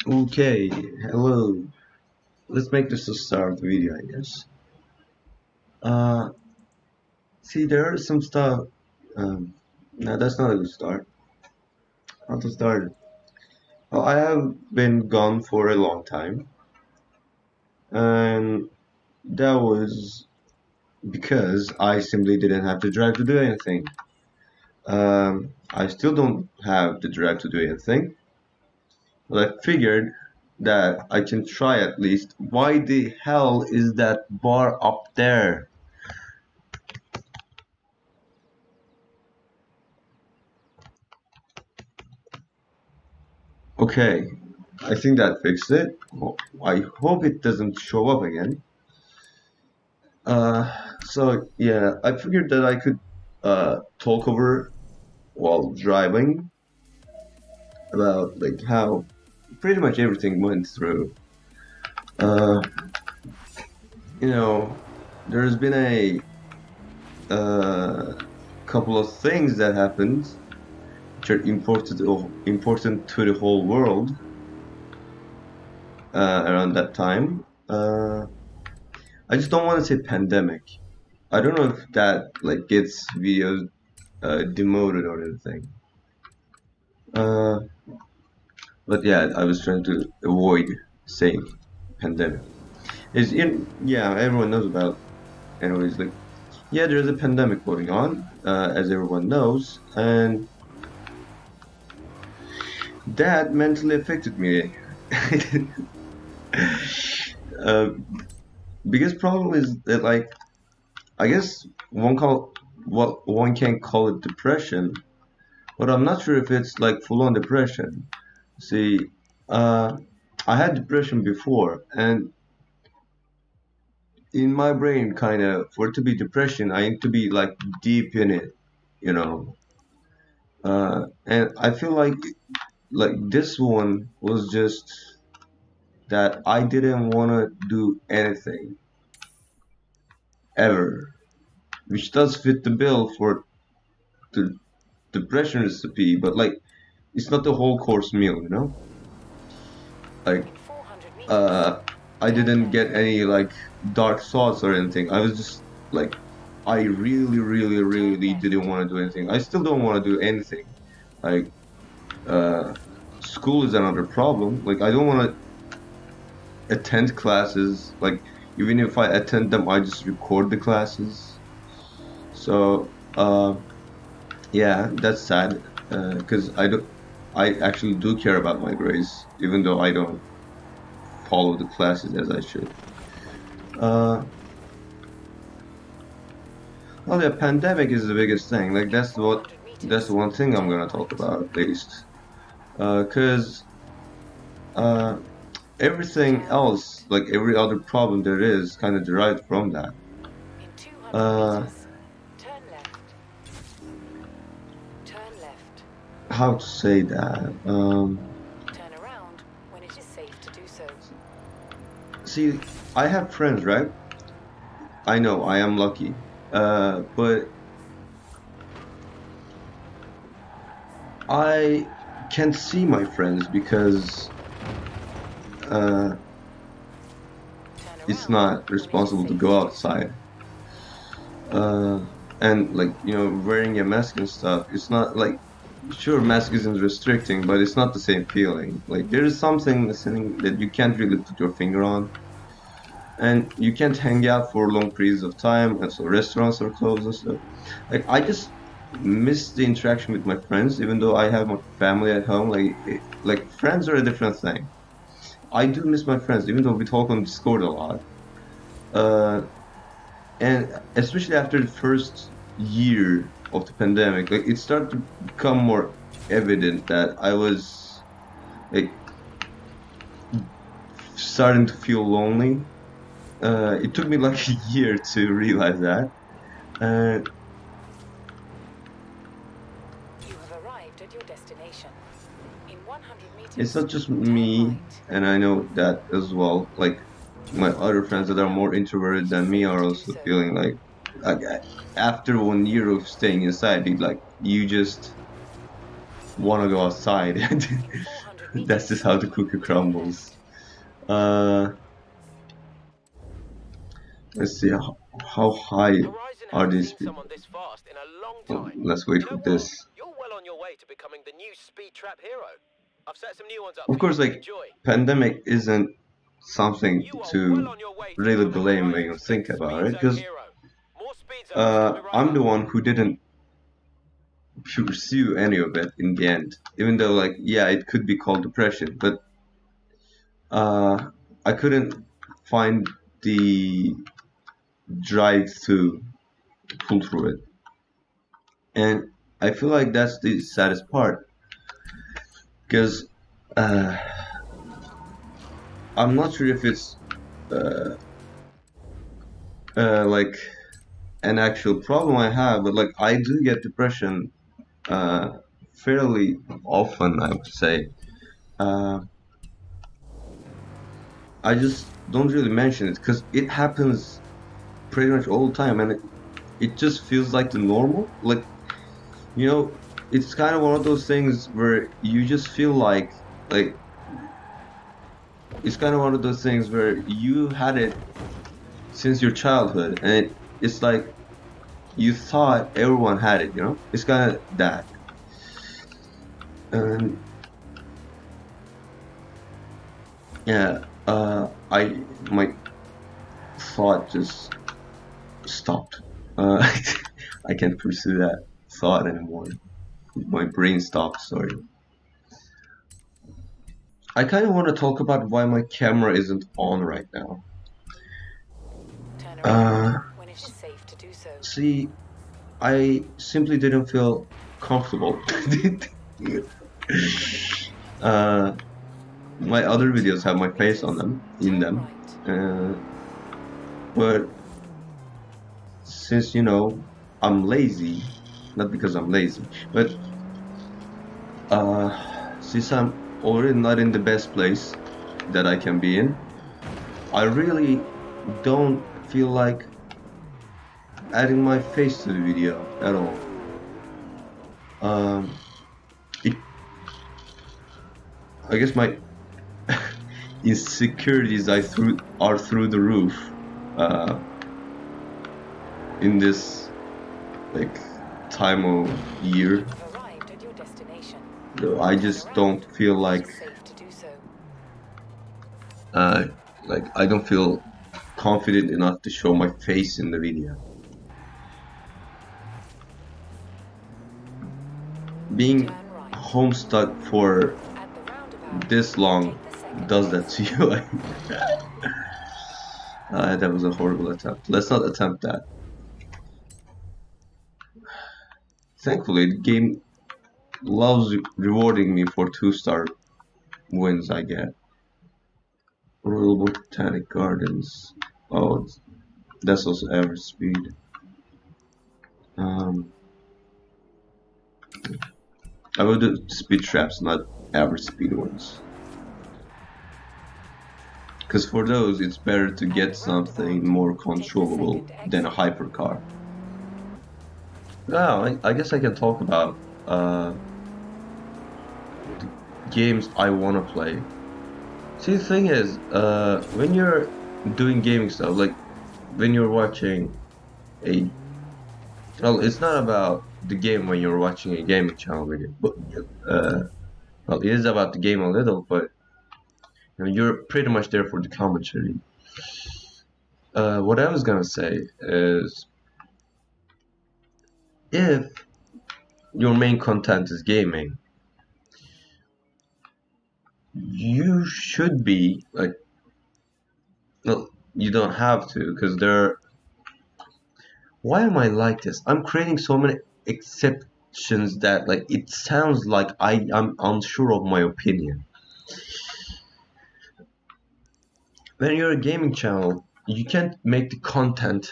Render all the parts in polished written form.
Okay, hello. Let's make this a start video, I guess. Uh, See, there are some stuff. No, that's not a good start. How to start? Well, I have been gone for a long time, and that was because I simply didn't have the drive to do anything. I still don't have the drive to do anything, but I figured that I can try at least. Why the hell is that bar up there? Okay, I think that fixed it. Well, I hope it doesn't show up again. So yeah, I figured that I could talk over while driving about like how pretty much everything went through. Uh, you know, there's been a uh, couple of things that happened which are important to the whole world around that time. I just don't want to say pandemic. I don't know if that like gets videos demoted or anything. Uh, but yeah, I was trying to avoid saying pandemic. Is in yeah, everyone knows about. Anyways, like yeah, there's a pandemic going on, as everyone knows, and that mentally affected me. uh, Biggest problem is that like I guess one can call it depression, but I'm not sure if it's like full on depression. See, uh, I had depression before, and in my brain, kind of, for it to be depression, I need to be like deep in it, you know. And I feel like this one was just that I didn't want to do anything ever, which does fit the bill for the depression recipe, but like it's not the whole course meal, you know. Like In 400 meters, uh, I turn didn't get left. any like dark thoughts or anything. I was just like, I Turn really didn't left. want to do anything. I still don't want to do anything. Like, uh, school is another problem. Like, I don't want to attend classes. Like, even if I attend them, I just record the classes. So, yeah, that's sad. Because I actually do care about my grades, even though I don't follow the classes as I should. Uh, Well, the pandemic is the biggest thing. Like In that's the 400 meters, one thing I'm turn gonna talk right. about at least. Cause uh, everything Turn else, left. like every other problem there is, kind of derived from that. In 200 Uh, meters, turn left. Turn left. how to say that? Turn around when it is safe to do so. See, I have friends, right? I know I am lucky. But I can't see my friends because uh, Turn it's around not when it is responsible to safe to go do so. outside. uh, and like wearing a mask and stuff, it's not like sure mask isn't restricting, but it's not the same feeling. Like there is something that you can't really put your finger on, and you can't hang out for long periods of time, and so restaurants are closed and stuff. Like I just miss the interaction with my friends, even though I have my family at home. Like friends are a different thing. I do miss my friends, even though we talk on Discord a lot. Uh, and especially after the first year of the pandemic, like it started to become more evident that I was like starting to feel lonely. It took me like a year to realize that. And You have arrived at your destination. In 100 it's meters, not just turn me, right. and I know that as well. Like my other friends Turn that are more around when introverted it is than me safe are to do also so. feeling like after 1 year of staying inside, you just want to go outside. In 400 That's just how the cookie crumbles. Uh, let's see how high Horizon are hasn't these seen people. someone this fast in a long Oh, time. let's wait You for know what? this. You're well on your way to becoming the new speed trap hero. I've set some new ones up Of for you course, to like enjoy. pandemic isn't something You are well to on your way to really becoming blame when you Horizon's think next about speed it, zone because hero. More speed zones coming right I'm the up. one who didn't pursue any of it in the end. Even though, like, yeah, it could be called depression, but uh, I couldn't find the drive to pull through it, and I feel like that's the saddest part because uh, I'm not sure if it's uh, like an actual problem I have, but like I do get depression fairly often, I would say. Uh, I just don't really mention it because it happens pretty much all the time, and it just feels like the normal. Like, you know, it's kind of one of those things where you just feel like it's kind of one of those things where you had it since your childhood, and it's like you thought everyone had it. You know, it's kind of that, and yeah, I my thought just stopped. I can't pursue that thought anymore. My brain stopped. Sorry. I kind of want to talk about why my camera isn't on right now. Turn around Uh, when it is safe to do so. See, I simply didn't feel comfortable. uh, my other In videos have my 200 face on meters, them, in turn them, right. but since I'm lazy, not because I'm lazy, but since I'm already not in the best place that I can be in, I really don't feel like adding my face to the video at all. Um, it, I guess my insecurities are through the roof uh, in this like time of You year. have arrived at your destination. I Turn just don't around feel when it like is safe to do so. uh, I don't feel confident enough to show my face in the video. Being Turn right. home stuck for At the roundabout, this long take the second does that to exit. you. That was a horrible attempt. Let's not attempt that. Thankfully, the game loves rewarding me for 2-star wins I get. Royal Botanic Gardens. Oh, that's also average speed. Um, I will do speed traps, not average speed ones. Because for those, it's better to At get the something roundabout, more take the controllable second than a exit. hypercar. Now, I guess I can talk about the games I want to play. See, the thing is, when you're doing gaming stuff, like when you're watching a well, it's not about the game when you're watching a gaming channel video, but uh, well, it is about the game a little, but you're pretty much there for the commentary. What I was gonna say is, if your main content is gaming, you should be like, no, you don't have to, because there. Why am I like this? I'm creating so many exceptions that like it sounds like I'm unsure of my opinion. When you're a gaming channel, you can't make the content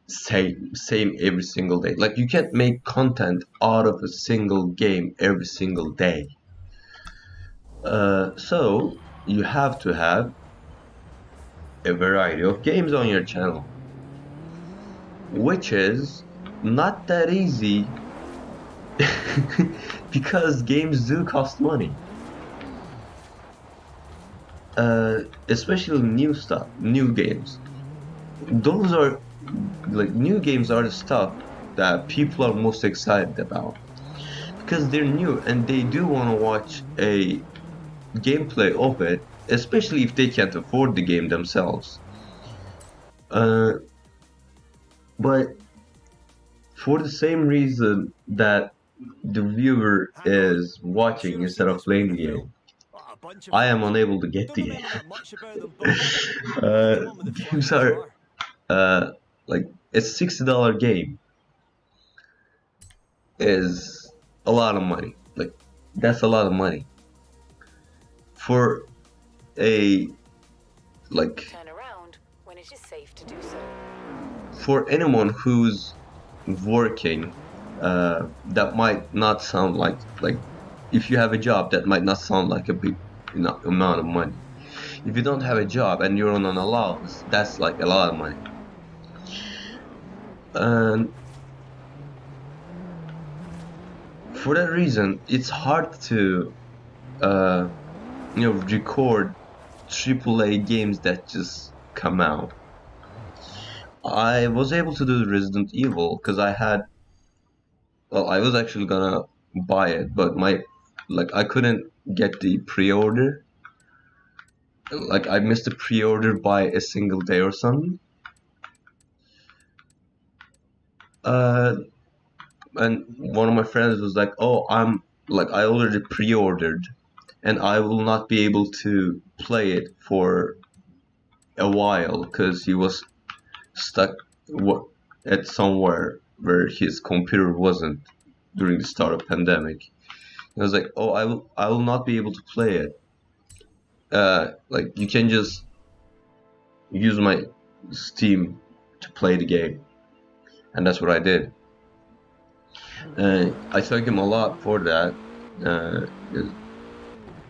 same every single day. Like you can't make content out of a single game every single day. So you have to have a variety of games on your channel, which is not that easy because games do cost money. especially new stuff, new games. Those are like new games are the stuff that people are most excited about because they're new and they do want to watch a gameplay of it, especially if they can't afford the game themselves. Uh, but for the same reason that the viewer Hang on. is I'm watching sure I've instead seen of this one playing in a the game, film. A bunch of I am films. unable to get Don't the game. remember that much about them, but I like uh, the one with the Games flying are car. uh, like a $60 game is a lot of money. Like that's a lot of money for a like Turn around when it is safe to do so. for anyone who's working. That might not sound like if you have a job that might not sound like a big amount of money. If you don't have a job and you're on an allowance, that's like a lot of money. And for that reason, it's hard to uh, record AAA games that just come out. I was able to do Resident Evil because I was actually gonna buy it, but I couldn't get the pre-order. Like I missed the pre-order by a single day or something. Uh, and one of my friends was like, "Oh, I already pre-ordered, and I will not be able to play it for a while because he was stuck at somewhere where his computer wasn't during the start of pandemic." I was like, "Oh, I will not be able to play it. Like you can just use my Steam to play the game," and that's what I did. I thank him a lot for that. 'Cause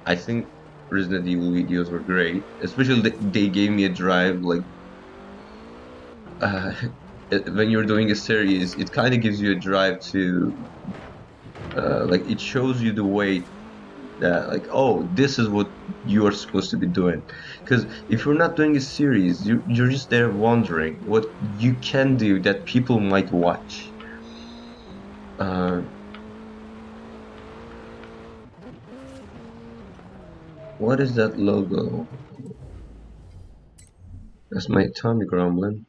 I think Resident Evil videos were great, especially they gave me a drive. Like uh, when you're doing a series, it kind of gives you a drive to like it shows you the way that like, oh, this is what you are supposed to be doing. Because if you're not doing a series, you're just there wondering what you can do that people might watch. Uh, what is that logo? That's my tummy grumbling.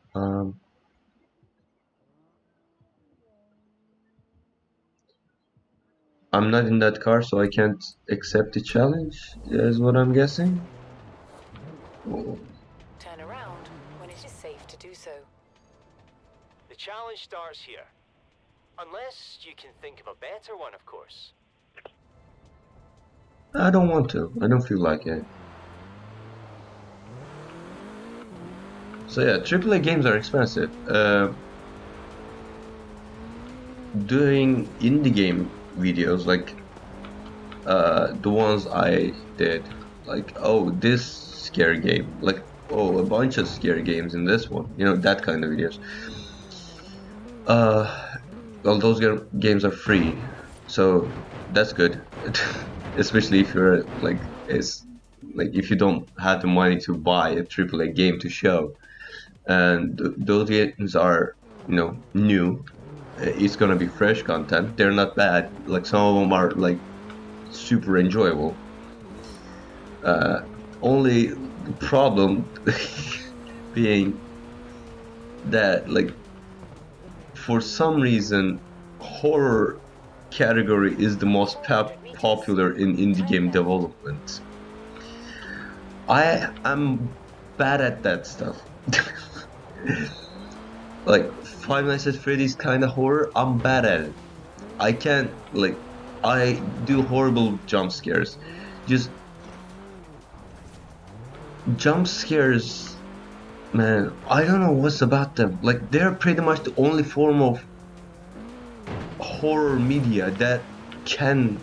I'm not in that car, so I can't accept the challenge, is what I'm guessing. Turn around when it is safe to do so. The challenge starts here. Unless you can think of a better one, of course. I don't want to. I don't feel like it. So yeah, AAA games are expensive. Doing indie game videos like the ones I did, like oh this scary game, like oh a bunch of scary games in this one, that kind of videos. Well, those games are free, so that's good. Especially if you're like if you don't have the money to buy a AAA game to show, and those games are new. It's gonna be fresh content. They're not bad. Like some of them are like super enjoyable. Only the problem being that like for some reason horror category is the most 400 meters. popular in indie Turn game left. development. I am bad at that stuff. Like Five Nights at Freddy's kind of horror, I'm bad at it. I can't like I do horrible jump scares. Just jump scares, man. I don't know what's about them. Like they're pretty much the only form of horror media that can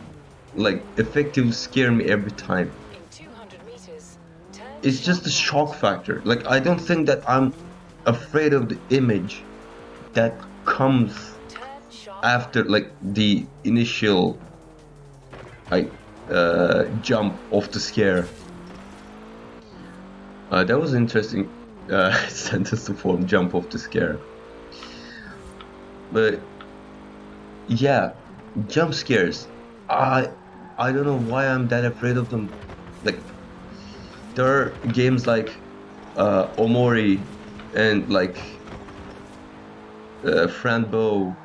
like effectively scare me every time. In 200 meters, turn It's just the sharp shock right. factor. Like I don't think that I'm afraid of the image that comes Turn sharp after right. like the initial like jump of the scare. That was interesting sentence to form, jump off the scare. But yeah, jump scares. I I don't know why I'm that afraid of them. Like there are games like Omori and like Bow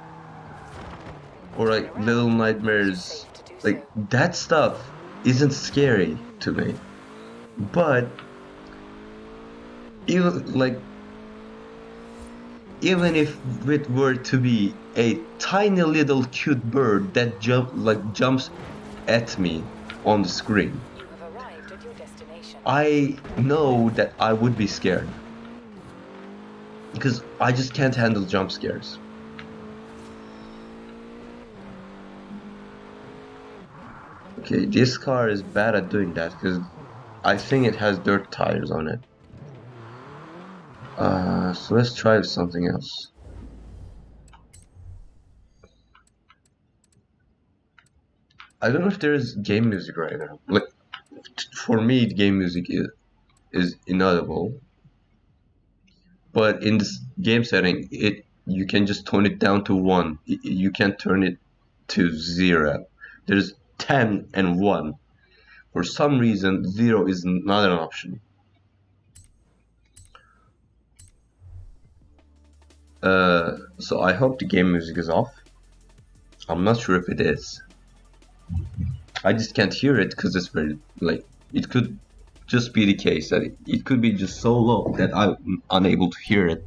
or like Little It is Nightmares. safe to do so. Like that stuff isn't scary to me. But even like even if it were to be a tiny little cute bird that jumps at me on the screen, You have arrived at your destination. I know that I would be scared because I just can't handle jump scares. Okay, this car is bad at doing that because I think it has dirt tires on it. So let's try something else. I don't know if there is game music right now. Like for me, game music is inaudible. But in this game setting, it you can just tone it down to 1. You can't turn it to 0. There's 10 and 1. For some reason, 0 is not an option. So I hope the game music is off. I'm not sure if it is. I just can't hear it because it's very like it could just be the case that it could be just so low that I'm unable to hear it.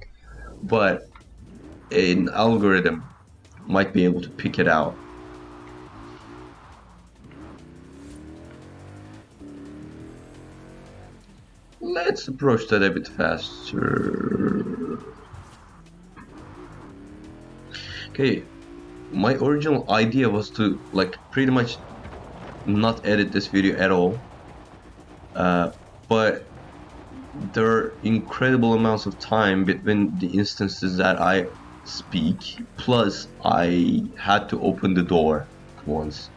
But an algorithm might be able to pick it out. Let's approach that a bit faster. Okay, my original idea was to like pretty much not edit this video at all. But there are incredible amounts of time between the instances that I speak, plus I had to open the door once.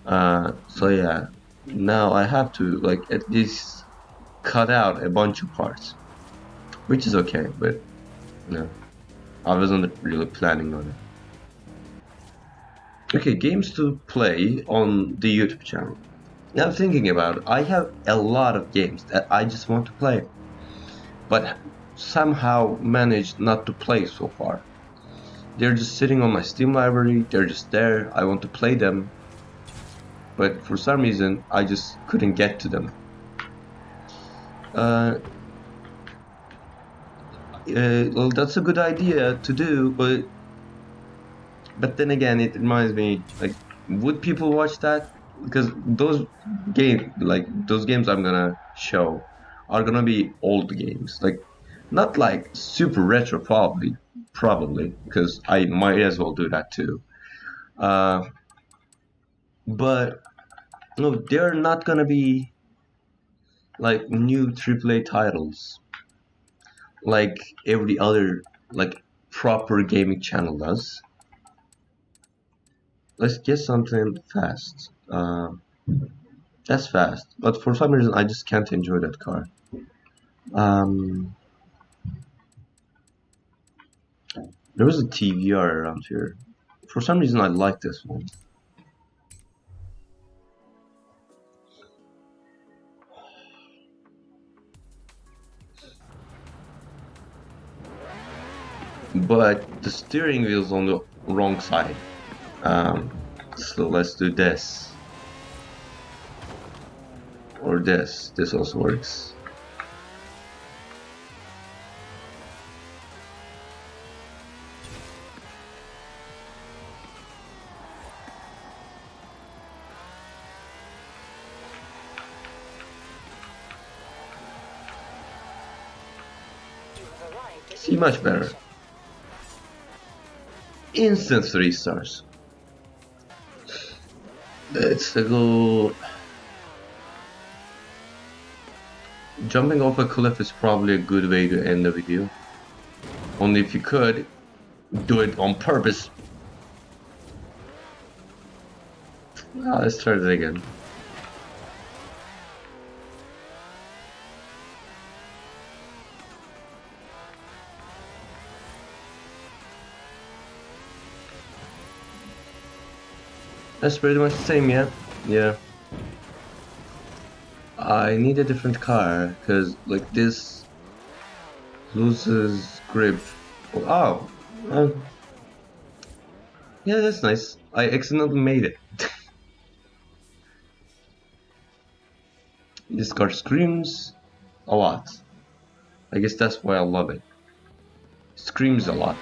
So yeah, now I have to like at least cut out a bunch of parts, which is okay, but no, I wasn't really planning on it. Okay, games to play on the YouTube channel. Now thinking about it, I have a lot of games that I just want to play, but somehow managed not to play so far. They're just sitting on my Steam library, they're just there, I want to play them, but for some reason I just couldn't get to them. Well, that's a good idea to do, but then again, it reminds me like, would people watch that? Because those games I'm gonna show are gonna be old games, like not like super retro, probably because I might as well do that too. Uh, but no, they're not gonna be like new AAA titles like every other like proper gaming channel does. Let's get something fast. That's fast, but for some reason I just can't enjoy that car. Um, there was a TVR around here. For some reason I like this one. But the steering wheel's on the wrong side. So let's do this. Or this. This also works. You have arrived at See, your much better. destination. Instant 3 stars. Let's go. Jumping off a cliff is probably a good way to end the video. Only if you could, do it on purpose. Let's try it again. That's pretty much the same, yeah. Yeah. I need a different car, because, like, this loses grip. Oh, yeah, that's nice. I accidentally made it. This car screams a lot. I guess that's why I love it. Screams a lot.